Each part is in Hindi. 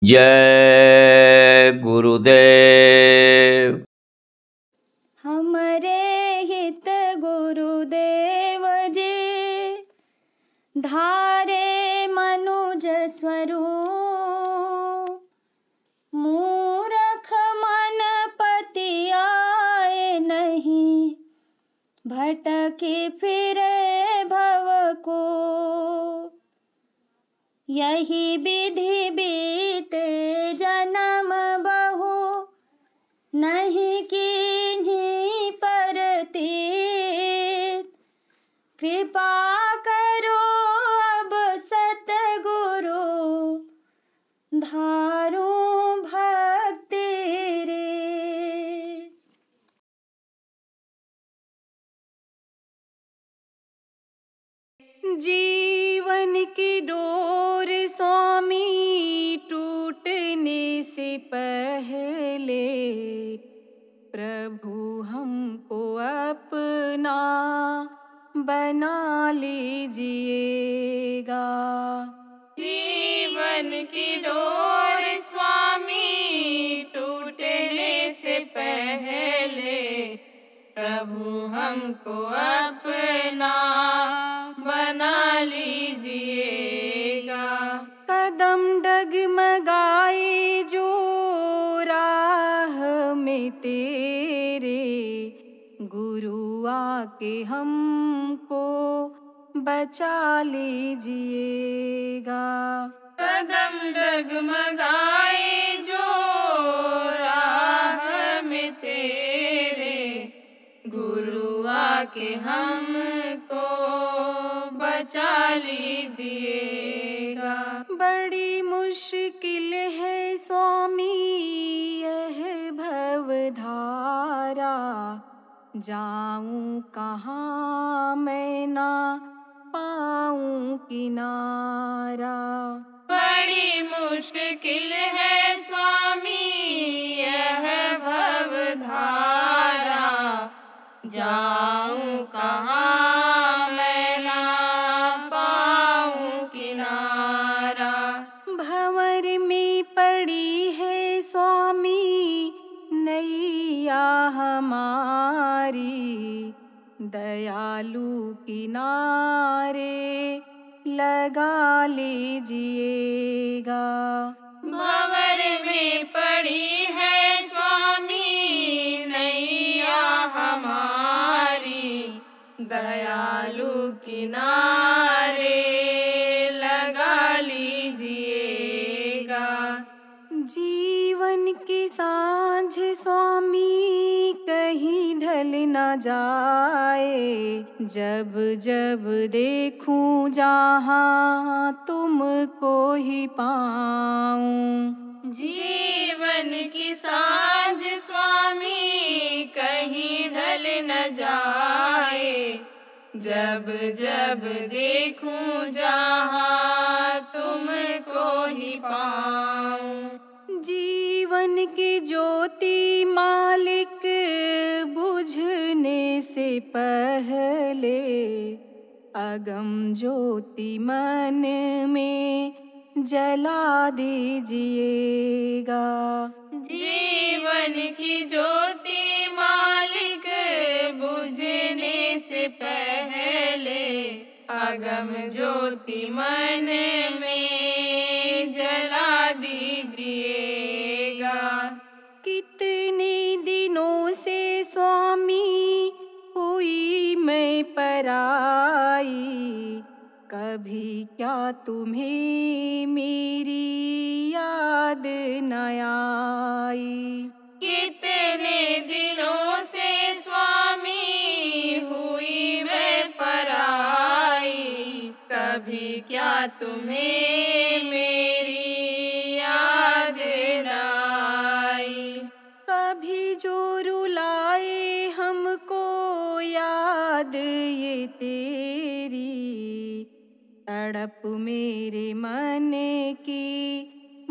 जय गुरुदेव। हमरे हित गुरुदेव जी धारे मनुज स्वरूप, मूरख मन पति आए नहीं, भटकी फिरे भव को। यही विधि बीते जन्म बहु, नहीं कीन्ही परतीत। कृपा करो अब सतगुरु, धारूं भक्ति रे। जीवन की डोर स्वामी टूटने से पहले, प्रभु हमको अपना बना लीजिएगा। जीवन की डोर स्वामी टूटने से पहले, प्रभु हमको अपना बना लीजिएगा। कदम डगमगाए जो राह में तेरे, गुरु आके हमको बचा लीजिएगा। कदम डगमगाए जो राह में तेरे, गुरु आके हमको बचा लीजिएगा। बड़ी मुश्किल है स्वामी यह भवधारा, जाऊं कहाँ मैं ना पाऊं किनारा। बड़ी मुश्किल है स्वामी यह भवधारा, जाऊं कहाँ मैं ना पाऊं किनारा। भंवर में पड़ी है स्वामी नैया हमारी, दयालु किनारे लगा लीजिएगा। भंवर में पड़ी है स्वामी नैया हमारी, दयालु किनारे लगा लीजिएगा। जीवन की सांझ स्वामी कहीं ढल न जाए, जब जब देखूं जहाँ तुमको ही पाऊं। जीवन की सांझ स्वामी कहीं ढल न जाए, जब जब देखूं जहाँ तुमको ही पाऊं। जीवन की ज्योति मालिक बुझने से पहले, अगम ज्योति मन में जला दीजिएगा। जीवन की ज्योति मालिक बुझने से पहले, अगम ज्योति मन में जला दीजिएगा। कितने दिनों से स्वामी हुई मैं पराई, कभी क्या तुम्हें मेरी याद न आई। कितने दिनों से स्वामी हुई मैं पराई, कभी क्या तुम्हें मेरी याद न आई। कभी जो रुलाए हमको याद ये तेरी, तड़प मेरे मन की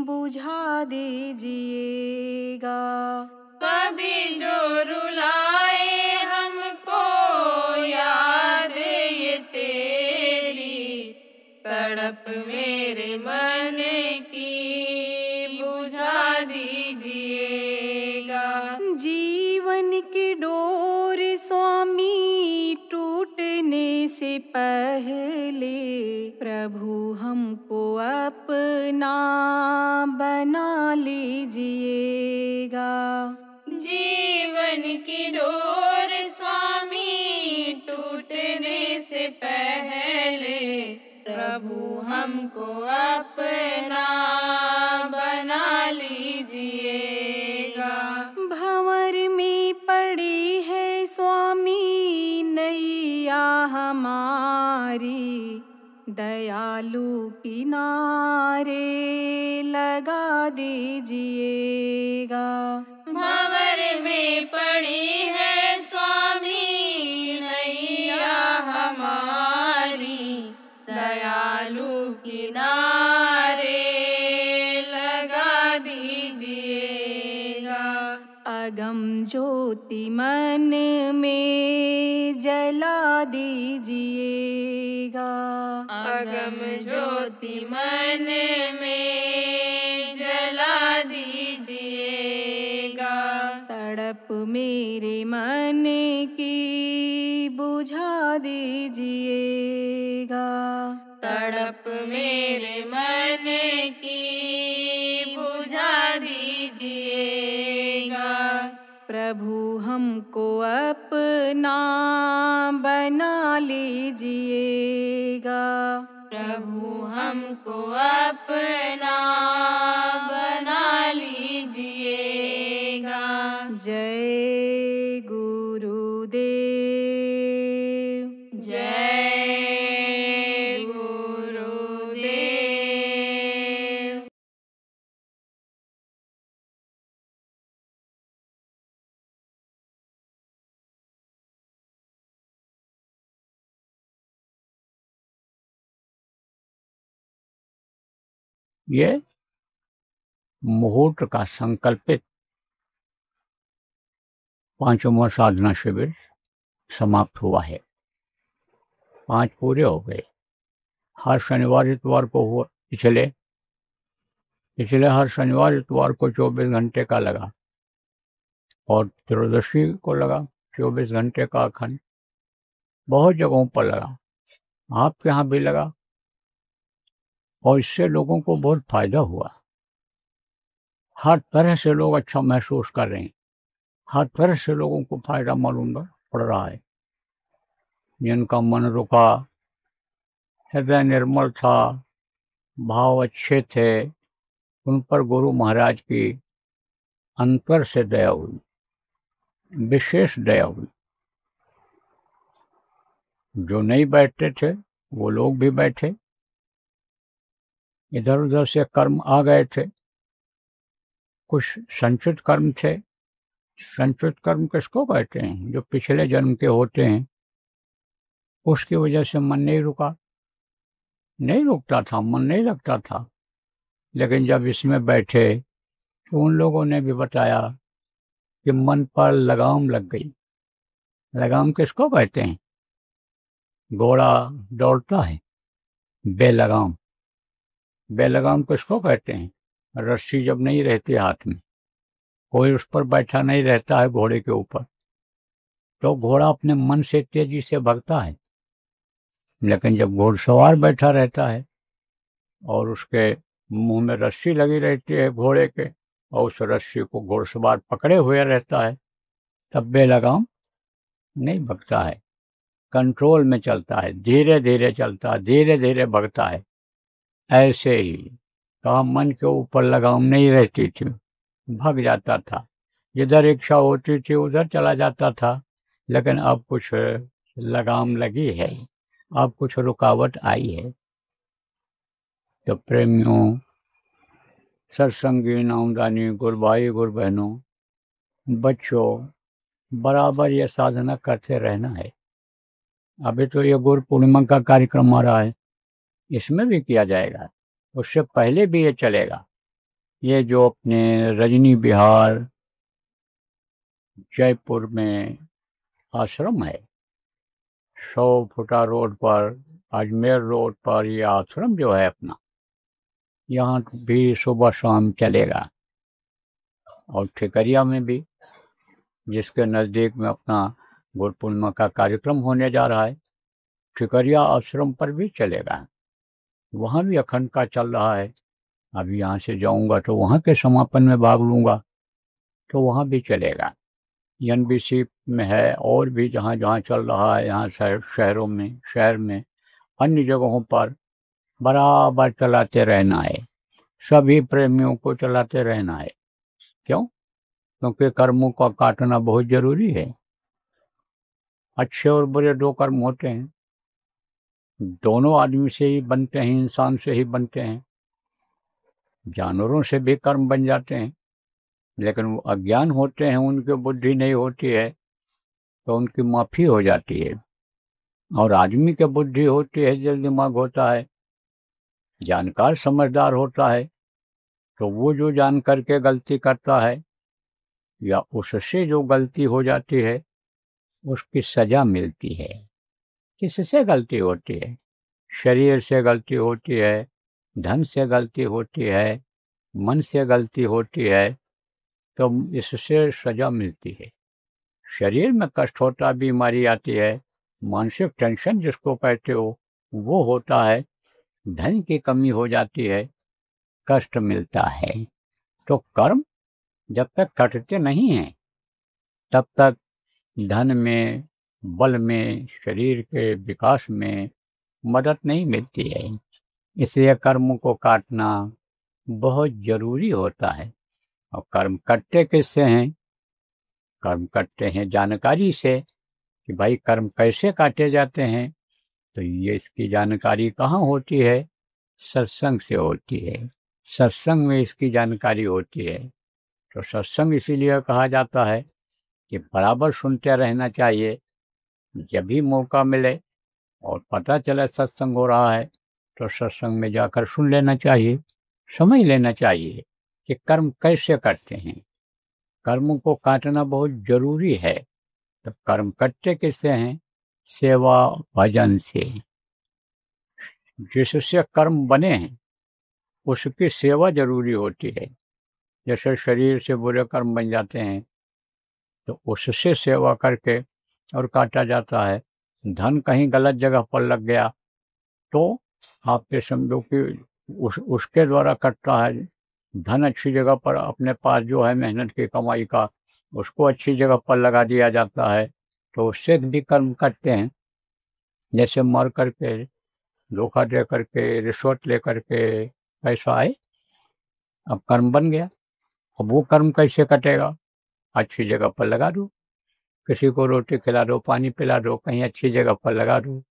बुझा दीजिएगा। कभी जो रुलाए हमको याद ये तेरी, तड़प मेरे मन की बुझा दीजिएगा। जीवन की डोर स्वामी टूटने से पहले प्रभु हमको अपना बना लीजिएगा। जीवन की डोर स्वामी टूटने से पहले प्रभु हमको अपना बना लीजिएगा। भंवर में पड़ी है स्वामी नैया हमारी, दयालु किनारे लगा दीजिएगा। भंवर में पड़ी है स्वामी नैया हमारी, दयालु किनारे लगा दीजिएगा। अगम ज्योति मन में जला दीजिएगा। अगम ज्योति मन में जला दीजिएगा। तड़प मेरे मन की बुझा दीजिएगा। तड़प मेरे मन की बुझा दीजिएगा। प्रभु हमको अपना बना लीजिएगा। प्रभु हमको अपना बना लीजिएगा। जय गुरुदेव। जय गुरुदेव। ये मुहूर्त का संकल्पित 5वां साधना शिविर समाप्त हुआ है। 5 पूरे हो गए। हर शनिवार इतवार को हुआ, पिछले हर शनिवार इतवार को 24 घंटे का लगा और त्रयोदशी को लगा 24 घंटे का अखंड। बहुत जगहों पर लगा, आपके यहाँ भी लगा और इससे लोगों को बहुत फायदा हुआ। हर तरह से लोग अच्छा महसूस कर रहे हैं, हर तरह से लोगों को फायदा मालूम पड़ रहा है। जिनका मन रुका, हृदय निर्मल था, भाव अच्छे थे, उन पर गुरु महाराज की अंतर से दया हुई, विशेष दया हुई। जो नहीं बैठते थे वो लोग भी बैठे। इधर उधर से कर्म आ गए थे, कुछ संचित कर्म थे। संचित कर्म किसको कहते हैं? जो पिछले जन्म के होते हैं। उसकी वजह से मन नहीं रुका, नहीं रुकता था, मन नहीं लगता था। लेकिन जब इसमें बैठे तो उन लोगों ने भी बताया कि मन पर लगाम लग गई। लगाम किसको कहते हैं? घोड़ा दौड़ता है बेलगाम। बेलगाम किसको कहते हैं? रस्सी जब नहीं रहती हाथ में, कोई उस पर बैठा नहीं रहता है घोड़े के ऊपर, तो घोड़ा अपने मन से तेजी से भगता है। लेकिन जब घोड़सवार बैठा रहता है और उसके मुंह में रस्सी लगी रहती है घोड़े के, और उस रस्सी को घोड़सवार पकड़े हुए रहता है, तब बेलगाम नहीं भगता है, कंट्रोल में चलता है, धीरे धीरे चलता है, धीरे धीरे भगता है। ऐसे ही कहा मन के ऊपर लगाम नहीं रहती थी, भग जाता था, जिधर इच्छा होती थी उधर चला जाता था। लेकिन अब कुछ लगाम लगी है, अब कुछ रुकावट आई है। तो प्रेमियों, सत्संगी, नामदानी, गुरु भाई, गुरु बहनों, बच्चों, बराबर ये साधना करते रहना है। अभी तो ये गुरु पूर्णिमा का कार्यक्रम आ रहा है, इसमें भी किया जाएगा, उससे पहले भी ये चलेगा। ये जो अपने रजनी विहार जयपुर में आश्रम है, 100 फुटा रोड पर अजमेर रोड पर ये आश्रम जो है अपना, यहाँ भी सुबह शाम चलेगा। और ठिकरिया में भी, जिसके नज़दीक में अपना गुरु पूर्णिमा का कार्यक्रम होने जा रहा है, ठिकरिया आश्रम पर भी चलेगा। वहाँ भी अखंड का चल रहा है। अभी यहाँ से जाऊँगा तो वहाँ के समापन में भाग लूँगा, तो वहाँ भी चलेगा। NBC में है और भी जहाँ जहाँ चल रहा है, यहाँ शहरों में, शहर में, अन्य जगहों पर बराबर चलाते रहना है। सभी प्रेमियों को चलाते रहना है। क्यों? क्योंकि कर्मों का काटना बहुत जरूरी है। अच्छे और बुरे दो कर्म होते हैं, दोनों आदमी से ही बनते हैं, इंसान से ही बनते हैं। जानवरों से भी कर्म बन जाते हैं, लेकिन वो अज्ञान होते हैं, उनकी बुद्धि नहीं होती है तो उनकी माफ़ी हो जाती है। और आदमी की बुद्धि होती है, जल दिमाग होता है, जानकार समझदार होता है, तो वो जो जान करके गलती करता है या उससे जो गलती हो जाती है उसकी सजा मिलती है। किससे गलती होती है? शरीर से गलती होती है, धन से गलती होती है, मन से गलती होती है, तो इससे सजा मिलती है। शरीर में कष्ट होता, बीमारी आती है, मानसिक टेंशन जिसको कहते हो वो होता है, धन की कमी हो जाती है, कष्ट मिलता है। तो कर्म जब तक कटते नहीं हैं तब तक धन में, बल में, शरीर के विकास में मदद नहीं मिलती है। इसलिए कर्मों को काटना बहुत जरूरी होता है। और कर्म कटते किससे हैं? कर्म कटते हैं जानकारी से कि भाई कर्म कैसे काटे जाते हैं। तो ये इसकी जानकारी कहाँ होती है? सत्संग से होती है। सत्संग में इसकी जानकारी होती है। तो सत्संग इसीलिए कहा जाता है कि बराबर सुनते रहना चाहिए। जब भी मौका मिले और पता चले सत्संग हो रहा है तो सत्संग में जाकर सुन लेना चाहिए, समझ लेना चाहिए कि कर्म कैसे करते हैं। कर्मों को काटना बहुत जरूरी है। तब कर्म कटते किससे हैं? सेवा भजन से। जिससे कर्म बने हैं उसकी सेवा जरूरी होती है। जैसे शरीर से बुरे कर्म बन जाते हैं तो उससे सेवा करके और काटा जाता है। धन कहीं गलत जगह पर लग गया तो आप ये समझो कि उसके द्वारा कटता है। धन अच्छी जगह पर अपने पास जो है मेहनत की कमाई का, उसको अच्छी जगह पर लगा दिया जाता है, तो उससे भी कर्म करते हैं। जैसे मर करके, धोखा दे करके, रिश्वत ले करके पैसा आए, अब कर्म बन गया। अब वो कर्म कैसे कटेगा? अच्छी जगह पर लगा दो, किसी को रोटी खिला दो, पानी पिला दो, कहीं अच्छी जगह पर लगा दो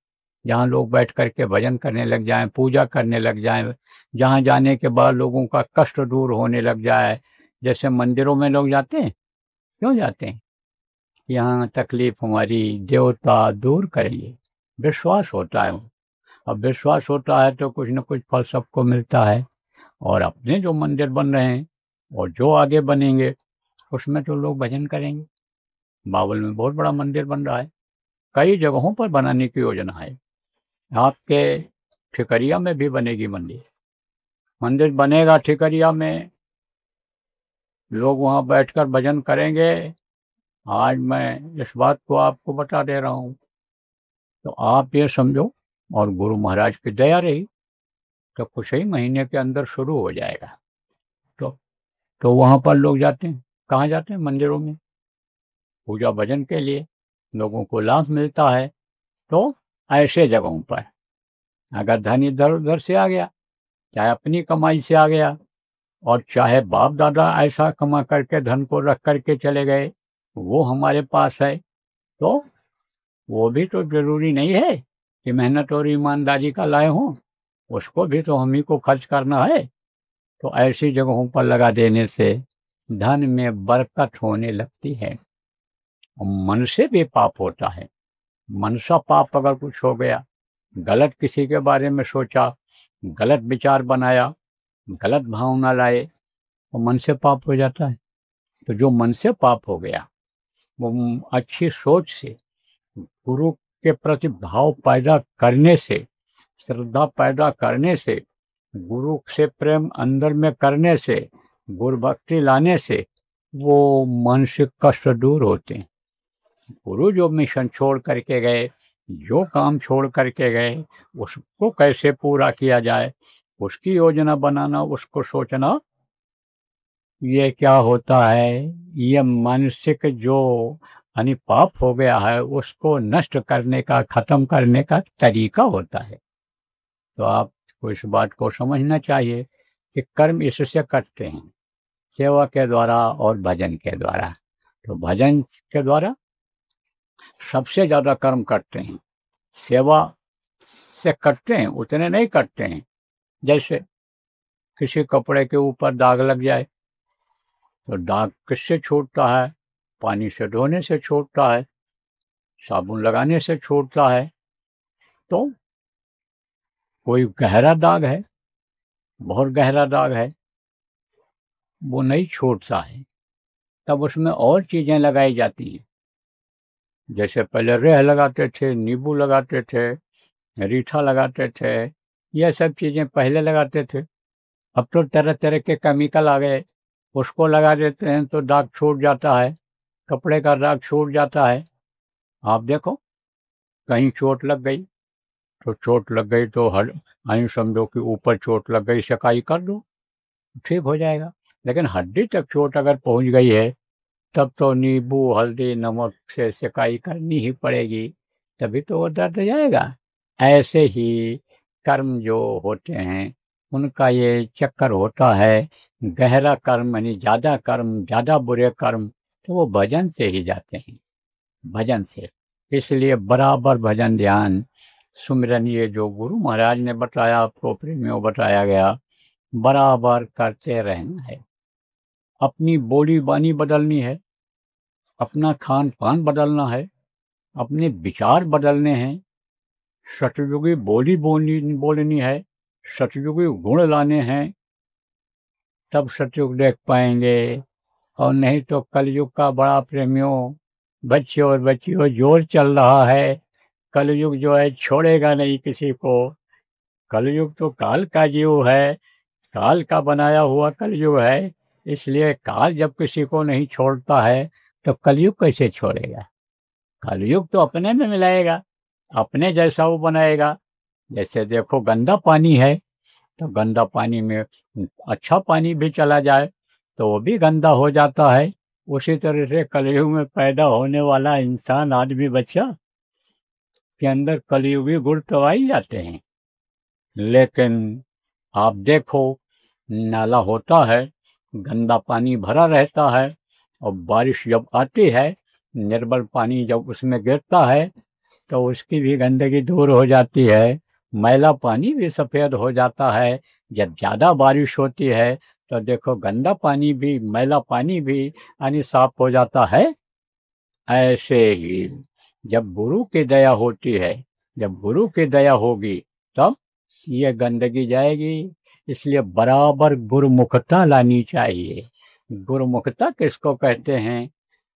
जहाँ लोग बैठ करके भजन करने लग जाएं, पूजा करने लग जाएं, जहाँ जाने के बाद लोगों का कष्ट दूर होने लग जाए। जैसे मंदिरों में लोग जाते हैं, क्यों जाते हैं? यहाँ तकलीफ हमारी देवता दूर करेंगे, विश्वास होता है। अब विश्वास होता है तो कुछ न कुछ फल सबको मिलता है। और अपने जो मंदिर बन रहे हैं और जो आगे बनेंगे उसमें तो लोग भजन करेंगे। बावल में बहुत बड़ा मंदिर बन रहा है, कई जगहों पर बनाने की योजना है। आपके ठिकरिया में भी बनेगी मंदिर बनेगा ठिकरिया में, लोग वहाँ बैठकर भजन करेंगे। आज मैं इस बात को आपको बता दे रहा हूँ, तो आप ये समझो, और गुरु महाराज की दया रही तो कुछ ही महीने के अंदर शुरू हो जाएगा। तो वहाँ पर लोग जाते हैं, कहाँ जाते हैं? मंदिरों में पूजा भजन के लिए लोगों को लाभ मिलता है। तो ऐसे जगहों पर अगर धन इधर उधर से आ गया, चाहे अपनी कमाई से आ गया और चाहे बाप दादा ऐसा कमा करके धन को रख करके चले गए, वो हमारे पास है, तो वो भी तो जरूरी नहीं है कि मेहनत और ईमानदारी का लाए हों, उसको भी तो हम ही को खर्च करना है। तो ऐसी जगहों पर लगा देने से धन में बरकत होने लगती है। और मन से भी पाप होता है। मनसा पाप अगर कुछ हो गया, गलत किसी के बारे में सोचा, गलत विचार बनाया, गलत भावना लाए, तो मन से पाप हो जाता है। तो जो मन से पाप हो गया वो अच्छी सोच से, गुरु के प्रति भाव पैदा करने से श्रद्धा पैदा करने से, गुरु से प्रेम अंदर में करने से, गुरु भक्ति लाने से वो मानसिक कष्ट दूर होते हैं। गुरु जो मिशन छोड़ करके गए, जो काम छोड़ करके गए, उसको कैसे पूरा किया जाए, उसकी योजना बनाना, उसको सोचना, ये क्या होता है, ये मानसिक जो पाप हो गया है उसको नष्ट करने का, खत्म करने का तरीका होता है। तो आपको इस बात को समझना चाहिए कि कर्म इससे करते हैं, सेवा के द्वारा और भजन के द्वारा। तो भजन के द्वारा सबसे ज़्यादा कर्म करते हैं, सेवा से करते हैं उतने नहीं करते हैं। जैसे किसी कपड़े के ऊपर दाग लग जाए तो दाग किससे छूटता है? पानी से धोने से छूटता है, साबुन लगाने से छूटता है। तो कोई गहरा दाग है, बहुत गहरा दाग है, वो नहीं छूटता है, तब उसमें और चीज़ें लगाई जाती हैं। जैसे पहले रेह लगाते थे, नींबू लगाते थे, रीठा लगाते थे, ये सब चीज़ें पहले लगाते थे। अब तो तरह तरह के केमिकल आ गए, उसको लगा देते हैं तो दाग छूट जाता है, कपड़े का दाग छूट जाता है। आप देखो कहीं चोट लग गई तो चोट लग गई तो समझो कि ऊपर चोट लग गई, सकाई कर दो, ठीक हो जाएगा। लेकिन हड्डी तक चोट अगर पहुंच गई है तब तो नींबू, हल्दी, नमक से सिकाई करनी ही पड़ेगी, तभी तो वो दर्द जाएगा। ऐसे ही कर्म जो होते हैं उनका ये चक्कर होता है, गहरा कर्म यानी ज़्यादा कर्म, ज़्यादा बुरे कर्म, तो वो भजन से ही जाते हैं, भजन से। इसलिए बराबर भजन, ध्यान, सुमिरन, ये जो गुरु महाराज ने बताया, आपको प्रेमियों बताया गया, बराबर करते रहना है। अपनी बोली बानी बदलनी है, अपना खान पान बदलना है, अपने विचार बदलने हैं, सतयुगी बोली बोलनी है, सतयुगी गुण लाने हैं, तब सतयुग देख पाएंगे। और नहीं तो कलयुग का बड़ा प्रेमियों, बच्चे और बच्चियों, जोर चल रहा है। कलयुग जो है छोड़ेगा नहीं किसी को। कलयुग तो काल का जीव है, काल का बनाया हुआ कलयुग है। इसलिए काल जब किसी को नहीं छोड़ता है तो कलयुग कैसे छोड़ेगा? कलयुग तो अपने में मिलाएगा, अपने जैसा वो बनाएगा। जैसे देखो गंदा पानी है तो गंदा पानी में अच्छा पानी भी चला जाए तो वो भी गंदा हो जाता है। उसी तरह से कलयुग में पैदा होने वाला इंसान, आदमी, बच्चा के अंदर कलयुगी गुण तो आ ही जाते हैं। लेकिन आप देखो, नाला होता है, गंदा पानी भरा रहता है, और बारिश जब आती है, निर्मल पानी जब उसमें गिरता है तो उसकी भी गंदगी दूर हो जाती है, मैला पानी भी सफ़ेद हो जाता है। जब ज़्यादा बारिश होती है तो देखो गंदा पानी भी, मैला पानी भी यानी साफ हो जाता है। ऐसे ही जब गुरु की दया होती है, जब गुरु की दया होगी तब ये गंदगी जाएगी। इसलिए बराबर गुरुमुखता लानी चाहिए। गुरुमुखता किसको कहते हैं?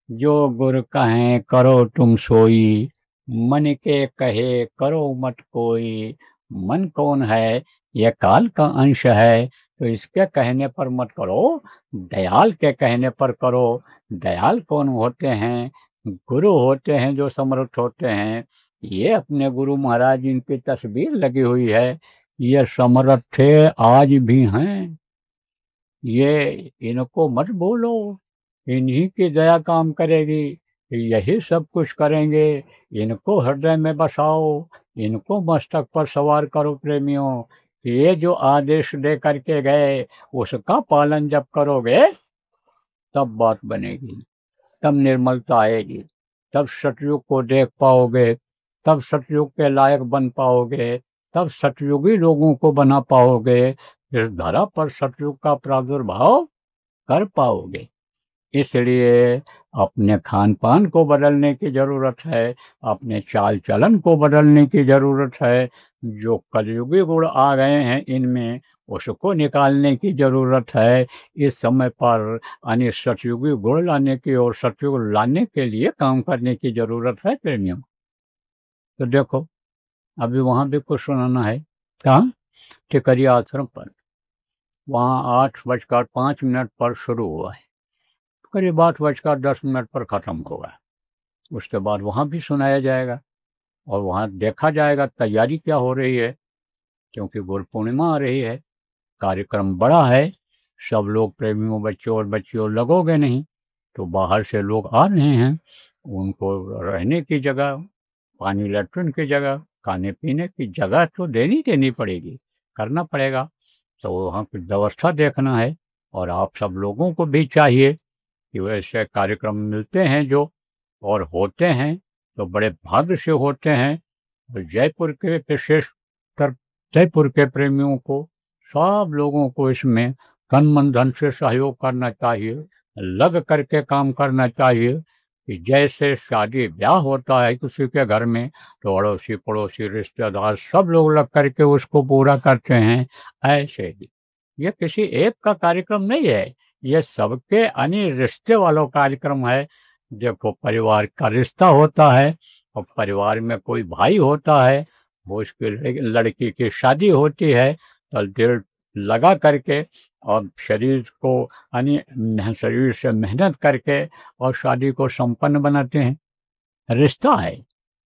जो गुरु कहें करो तुम सोई, मन के कहे करो मत कोई। मन कौन है? यह काल का अंश है, तो इसके कहने पर मत करो, दयाल के कहने पर करो। दयाल कौन होते हैं? गुरु होते हैं जो समर्थ होते हैं। ये अपने गुरु महाराज, इनकी तस्वीर लगी हुई है, ये समर्थ थे, आज भी हैं। ये इनको मत बोलो, इन्हीं की दया काम करेगी, यही सब कुछ करेंगे। इनको हृदय में बसाओ, इनको मस्तक पर सवार करो प्रेमियों। ये जो आदेश दे करके गए उसका पालन जब करोगे तब बात बनेगी, तब निर्मलता आएगी, तब सतयुग को देख पाओगे, तब सतयुग के लायक बन पाओगे, तब सतयुगी लोगों को बना पाओगे, इस धरा पर सतयुग का प्रादुर्भाव कर पाओगे। इसलिए अपने खान पान को बदलने की ज़रूरत है, अपने चाल चलन को बदलने की ज़रूरत है। जो कलयुगी गुण आ गए हैं इनमें, उसको निकालने की ज़रूरत है। इस समय पर यानी सतयुगी गुण लाने की और सतयुग लाने के लिए काम करने की ज़रूरत है प्रेमियों। तो देखो, अभी वहाँ भी कुछ सुनाना है। कहाँ? टिकरिया आश्रम पर। वहाँ 8:05 पर शुरू हुआ है, करीब 8:10 पर ख़त्म होगा। उसके बाद वहाँ भी सुनाया जाएगा और वहाँ देखा जाएगा तैयारी क्या हो रही है, क्योंकि गुरु पूर्णिमा आ रही है, कार्यक्रम बड़ा है। सब लोग प्रेमियों, बच्चों और बच्चियों लगोगे नहीं, तो बाहर से लोग आ रहे हैं, उनको रहने की जगह, पानी लैट्रिन की जगह, खाने पीने की जगह तो देनी पड़ेगी, करना पड़ेगा। तो वहाँ की व्यवस्था देखना है। और आप सब लोगों को भी चाहिए कि वैसे कार्यक्रम मिलते हैं जो और होते हैं तो बड़े भाग्य से होते हैं। और जयपुर के विशेषकर जयपुर के प्रेमियों को, सब लोगों को इसमें तन मन धन से सहयोग करना चाहिए, लग करके काम करना चाहिए। कि जैसे शादी ब्याह होता है किसी के घर में, तो अड़ोसी पड़ोसी रिश्तेदार सब लोग लग करके उसको पूरा करते हैं, ऐसे ही ये किसी एक का कार्यक्रम नहीं है, ये सबके अन्य रिश्ते वालों कार्यक्रम है। देखो, परिवार का रिश्ता होता है और परिवार में कोई भाई होता है, वो उसकी लड़की की शादी होती है, तो दिल लगा करके और शरीर से मेहनत करके और शादी को संपन्न बनाते हैं। रिश्ता है,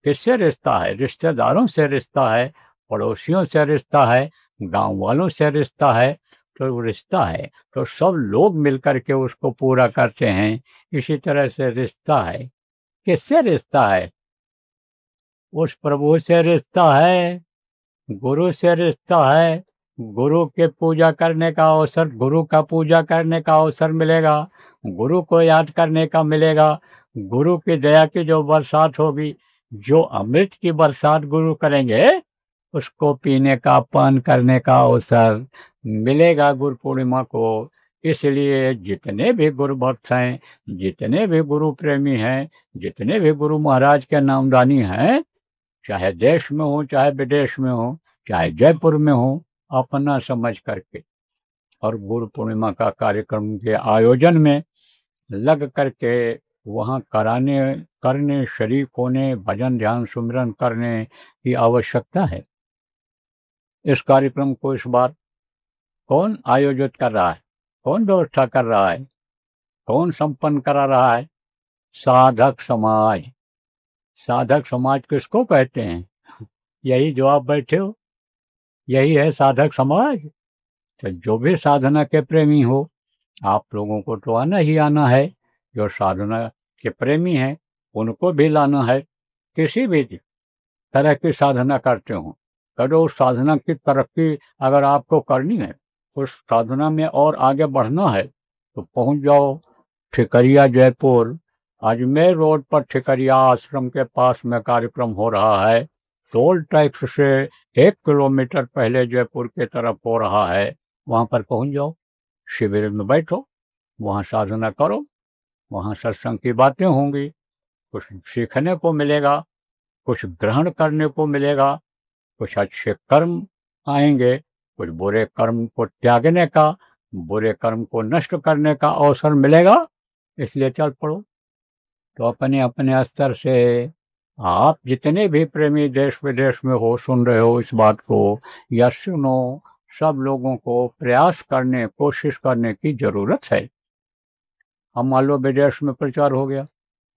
किससे रिश्ता है? रिश्तेदारों से रिश्ता है, पड़ोसियों से रिश्ता है, गांव वालों से रिश्ता है। तो रिश्ता है तो सब लोग मिलकर के उसको पूरा करते हैं। इसी तरह से रिश्ता है, किससे रिश्ता है? उस प्रभु से रिश्ता है, गुरु से रिश्ता है। गुरु के पूजा करने का अवसर, गुरु का पूजा करने का अवसर मिलेगा, गुरु को याद करने का मिलेगा। गुरु की दया की जो बरसात होगी, जो अमृत की बरसात गुरु करेंगे, उसको पीने का, पान करने का अवसर मिलेगा गुरु पूर्णिमा को। इसलिए जितने भी गुरु भक्त हैं, जितने भी गुरु प्रेमी हैं, जितने भी गुरु महाराज के नामदानी हैं, चाहे देश में हो, चाहे विदेश में हो, चाहे जयपुर में हो, अपना समझ करके और गुरु पूर्णिमा का कार्यक्रम के आयोजन में लग करके वहाँ करने शरीक होने, भजन ध्यान सुमिरन करने की आवश्यकता है। इस कार्यक्रम को इस बार कौन आयोजित कर रहा है, कौन व्यवस्था कर रहा है, कौन संपन्न करा रहा है? साधक समाज। साधक समाज किसको कहते हैं? यही जो आप बैठे हो, यही है साधक समाज। तो जो भी साधना के प्रेमी हो, आप लोगों को तो आना ही आना है। जो साधना के प्रेमी हैं उनको भी लाना है। किसी भी तरह की साधना करते हो, करो उस साधना की तरक्की अगर आपको करनी है, उस साधना में और आगे बढ़ना है, तो पहुंच जाओ ठिकरिया जयपुर, अजमेर रोड पर ठिकरिया आश्रम के पास में कार्यक्रम हो रहा है। टोल टैक्स से 1 किलोमीटर पहले जयपुर की तरफ हो रहा है। वहाँ पर पहुँच जाओ, शिविर में बैठो, वहाँ साधना करो, वहाँ सत्संग की बातें होंगी, कुछ सीखने को मिलेगा, कुछ ग्रहण करने को मिलेगा, कुछ अच्छे कर्म आएंगे, कुछ बुरे कर्म को त्यागने का, बुरे कर्म को नष्ट करने का अवसर मिलेगा। इसलिए चल पड़ो। तो अपने अपने स्तर से आप जितने भी प्रेमी देश विदेश में हो, सुन रहे हो इस बात को या सुनो, सब लोगों को प्रयास करने, कोशिश करने की जरूरत है। हम मान लो विदेश में प्रचार हो गया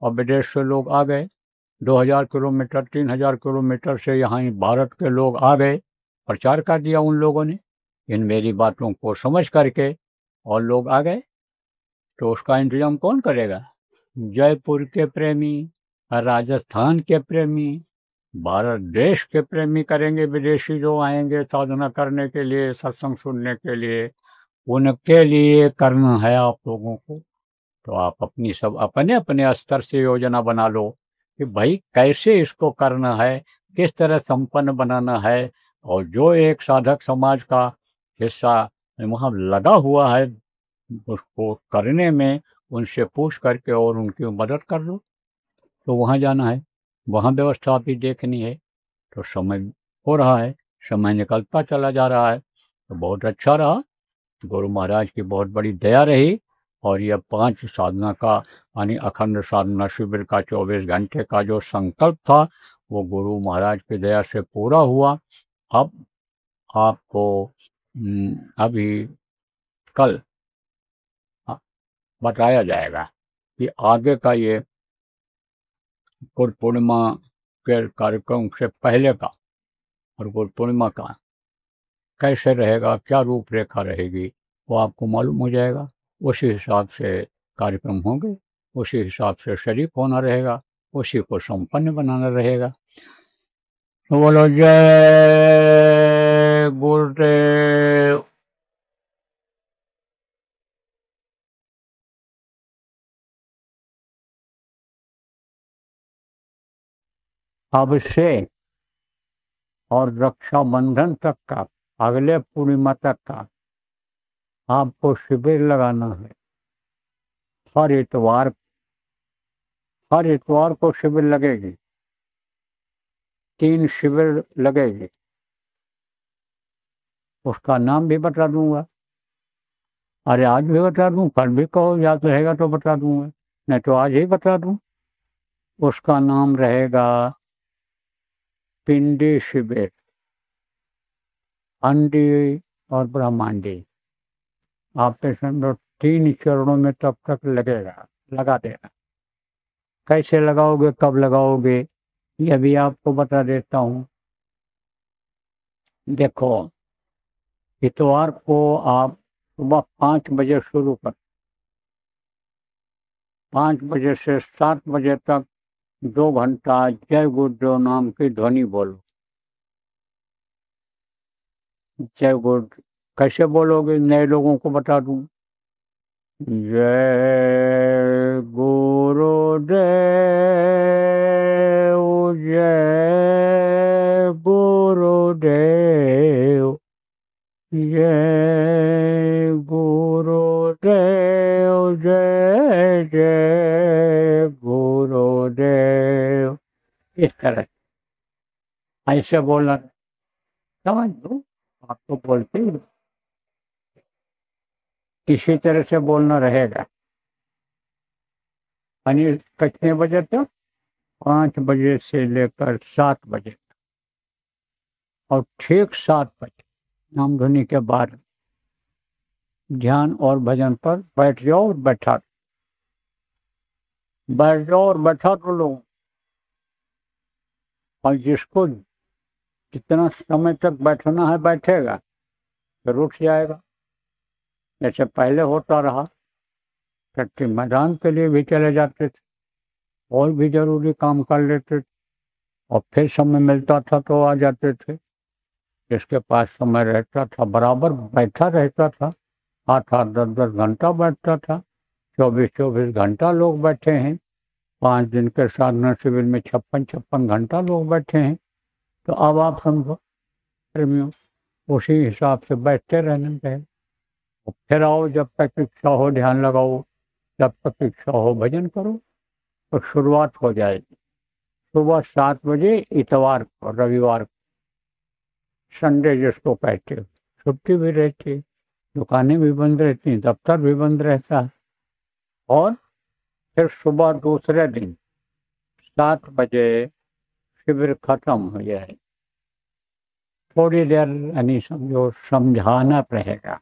और विदेश से लोग आ गए, 2000 किलोमीटर 3000 किलोमीटर से यहाँ ही भारत के लोग आ गए, प्रचार कर दिया उन लोगों ने इन मेरी बातों को समझ करके, और लोग आ गए, तो उसका इंतजाम कौन करेगा? जयपुर के प्रेमी, राजस्थान के प्रेमी, भारत देश के प्रेमी करेंगे। विदेशी जो आएंगे साधना करने के लिए, सत्संग सुनने के लिए, उनके लिए करना है आप लोगों को। तो आप अपने अपने स्तर से योजना बना लो कि भाई कैसे इसको करना है, किस तरह संपन्न बनाना है। और जो एक साधक समाज का हिस्सा वहाँ लगा हुआ है उसको करने में, उनसे पूछ करके और उनकी मदद कर लो। तो वहाँ जाना है, वहाँ व्यवस्था भी देखनी है। तो समय हो रहा है, समय निकलता चला जा रहा है, तो बहुत अच्छा रहा। गुरु महाराज की बहुत बड़ी दया रही और यह 5 साधना का यानी अखंड साधना शिविर का 24 घंटे का जो संकल्प था वो गुरु महाराज की दया से पूरा हुआ। अब आपको अभी कल बताया जाएगा कि आगे का ये गुरु पूर्णिमा के कार्यक्रम से पहले का और गुरु पूर्णिमा का कैसे रहेगा, क्या रूपरेखा रहेगी, वो आपको मालूम हो जाएगा। उसी हिसाब से कार्यक्रम होंगे, उसी हिसाब से शरीफ होना रहेगा, उसी को संपन्न बनाना रहेगा। तो बोलो जय गुरुदेव। अब से और रक्षाबंधन तक का, अगले पूर्णिमा तक का आपको शिविर लगाना है। हर इतवार को शिविर लगेगी, 3 शिविर लगेगी। उसका नाम भी बता दूंगा। अरे आज भी बता दूं, कल भी कहो, याद रहेगा तो बता दूंगा, नहीं तो आज ही बता दूं। उसका नाम रहेगा पिंडी शिविर, अंडी और ब्रह्मांडी। आपके समझो 3 चरणों में तब तक लगेगा, लगा देना। कैसे लगाओगे, कब लगाओगे, यह भी आपको बता देता हूँ। देखो, इतवार को आप सुबह 5 बजे शुरू कर, 5 बजे से 7 बजे तक 2 घंटा जय गुरुदेव नाम की ध्वनि बोलो। जय गुरु कैसे बोलोगे, नए लोगों को बता दूं। जय गुरुदेव, जय गुरुदेव, जय गुरुदेव, जय जय गुरुदेव। इस तरह ऐसे बोलना, समझ लो। आप तो बोलते ही इसी तरह से बोलना रहेगा। यानी कितने बजे तक? 5 बजे से लेकर 7 बजे तक। और ठीक 7 बजे नाम ध्वनि के बाद ध्यान और भजन पर बैठ जाओ और बैठा दो लोग। और जिसको कितना समय तक बैठना है बैठेगा, फिर उठ जाएगा। जैसे पहले होता रहा, कच्चे मैदान के लिए भी चले जाते थे, और भी जरूरी काम कर लेते थे, और फिर समय मिलता था तो आ जाते थे। जिसके पास समय रहता था बराबर बैठा रहता था, 8-8, 10-10 घंटा बैठता था। 24-24 घंटा लोग बैठे हैं। 5 दिन के साधना शिविर में 56-56 घंटा लोग बैठे हैं। तो अब आप समझो प्रेमियों, उसी हिसाब से बैठते रहना चाहिए। फिर आओ, जब तक इच्छा हो ध्यान लगाओ, जब तक इच्छा हो भजन करो। तो शुरुआत हो जाएगी सुबह 7 बजे इतवार को, रविवार को, संडे जिसको कहते हो। छुट्टी भी रहती, दुकानें भी बंद रहती, दफ्तर भी बंद रहता है। और फिर सुबह दूसरे दिन 7 बजे शिविर खत्म हो जाए। थोड़ी देर यानी समझो समझाना रहेगा।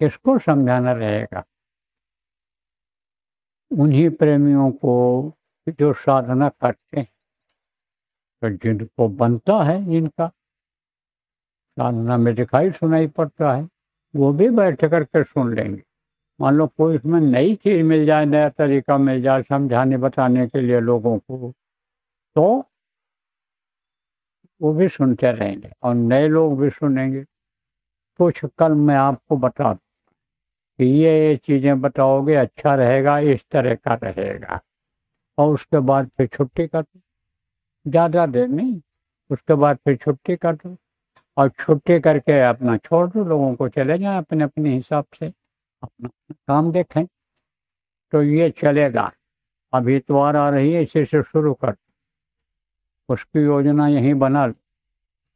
किसको समझाना रहेगा? उन्हीं प्रेमियों को जो साधना करते हैं, तो जिनको बनता है, जिनका साधना में दिखाई सुनाई पड़ता है, वो भी बैठ करके सुन लेंगे। मान लो कोई इसमें नई चीज मिल जाए, नया तरीका मिल जाए समझाने बताने के लिए लोगों को, तो वो भी सुनते रहेंगे और नए लोग भी सुनेंगे। कुछ कल मैं आपको बता दूं कि ये चीज़ें बताओगे, अच्छा रहेगा, इस तरह का रहेगा। और उसके बाद फिर छुट्टी कर दो, ज़्यादा देर नहीं। उसके बाद फिर छुट्टी कर दो, और छुट्टी करके अपना छोड़ दो, लोगों को चले जाएं अपने अपने हिसाब से, अपना काम देखें। तो ये चलेगा। अब इतवार आ रही है, इसी से शुरू कर, उसकी योजना यहीं बना लो।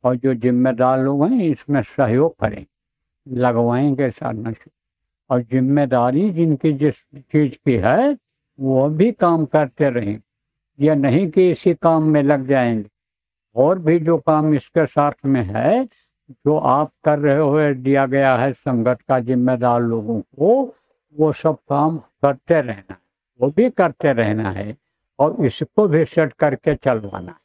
और जो जिम्मेदार लोग हैं इसमें सहयोग करें, लगवाएंगे साधना से। और जिम्मेदारी जिनकी जिस चीज़ की है वो भी काम करते रहें। यह नहीं कि इसी काम में लग जाएंगे, और भी जो काम इसके साथ में है जो आप कर रहे हो दिया गया है संगत का जिम्मेदार लोगों को, वो सब काम करते रहना, वो भी करते रहना है और इसको भी सेट करके चलवाना है।